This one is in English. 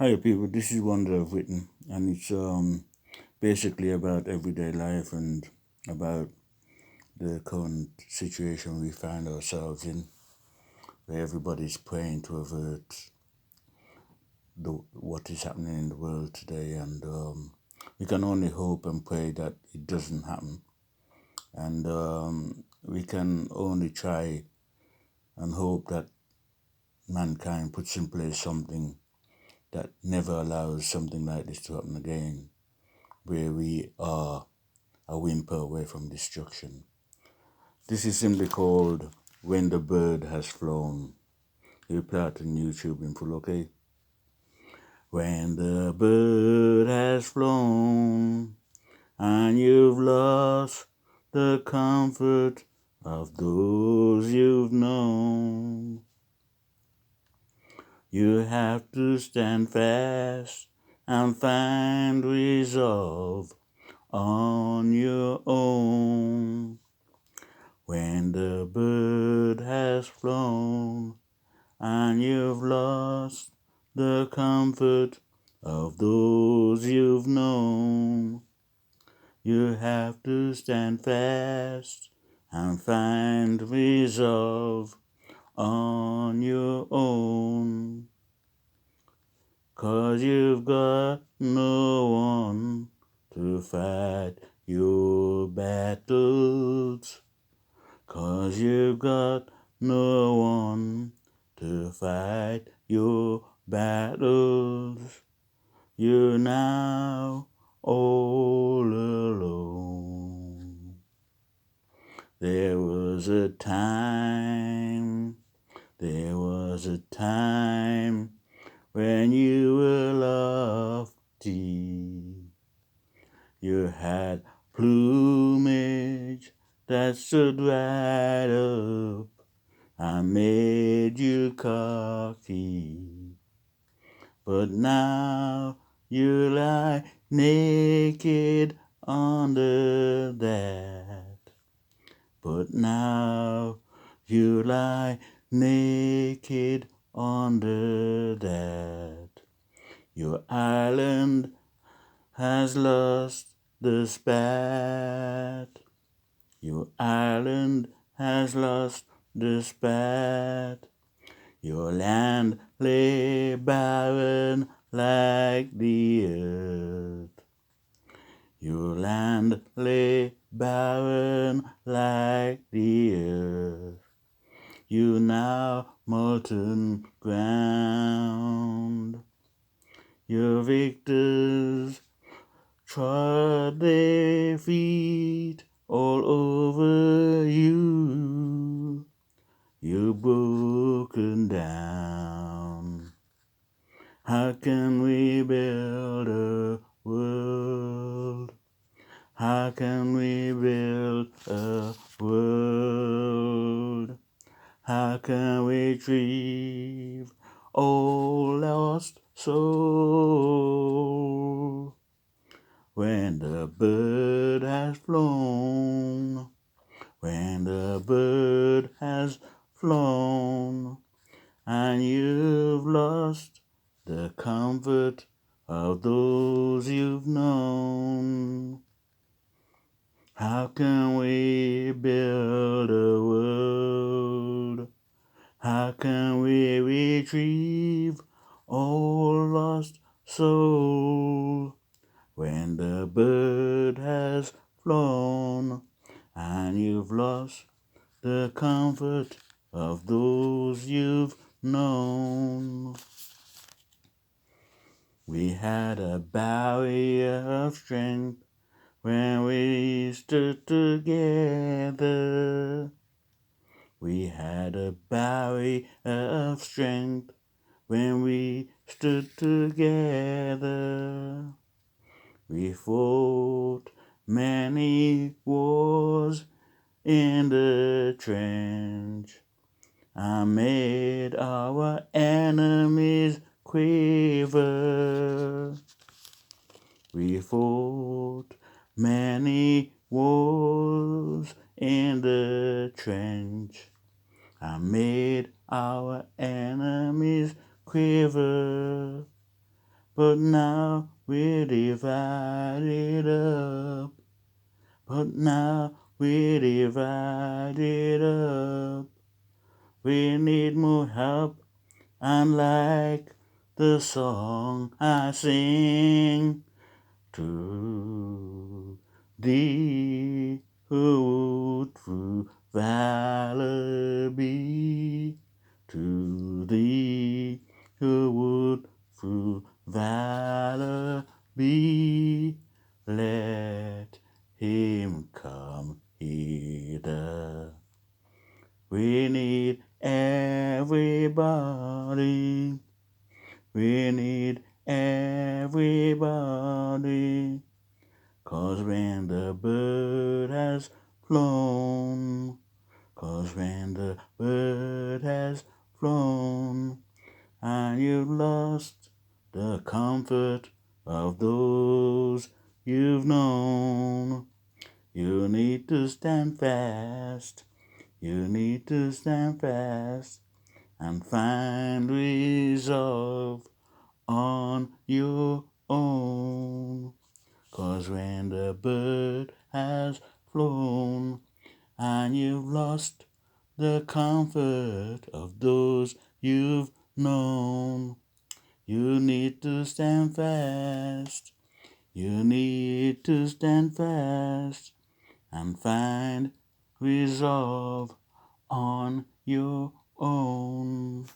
Hi people, this is Wonder of Written, and it's basically about everyday life and about the current situation we find ourselves in, where everybody's praying to avert what is happening in the world today, and we can only hope and pray that it doesn't happen, and we can only try and hope that mankind puts in place something that never allows something like this to happen again, where we are a whimper away from destruction. This is simply called When the Bird Has Flown. You play it on YouTube in full, okay? When the bird has flown and you've lost the comfort of those you've known, you have to stand fast and find resolve on your own. When the bird has flown and you've lost the comfort of those you've known, you have to stand fast and find resolve on your own. 'Cause you've got no one to fight your battles. 'Cause you've got no one to fight your battles. You're now all alone. There was a time when you were lofty. You had plumage that stood right up. I made you cocky, but now you lie naked under that. But now you lie naked under that. Your island has lost the spat. Your island has lost the spat. Your land lay barren like the earth. Your land lay barren like the earth. You now molten ground. Your victors trod their feet all over you. You're broken down. How can we build a world? How can we build a world? How can we retrieve all lost soul? When the bird has flown, when the bird has flown, and you've lost the comfort of those you've known. How can we build a world? How can we retrieve all lost soul? When the bird has flown and you've lost the comfort of those you've known. We had a barrier of strength when we stood together. We had a barrier of strength when we stood together. We fought many wars in the trench. I made our enemies quiver. We fought many wars in the trench. I made our enemies quiver. but now we're divided up. But now we're divided up. We need more help, and like the song I sing, to thee who would through valor be, to thee who would through valor be, let him come hither. We need everybody. We need everybody. 'Cause when the bird has flown, 'cause when the bird has flown, and you've lost the comfort of those you've known, you need to stand fast. You need to stand fast and find resolve on your own. 'Cause when the bird has flown and you've lost the comfort of those you've known, you need to stand fast. You need to stand fast and find resolve on your own.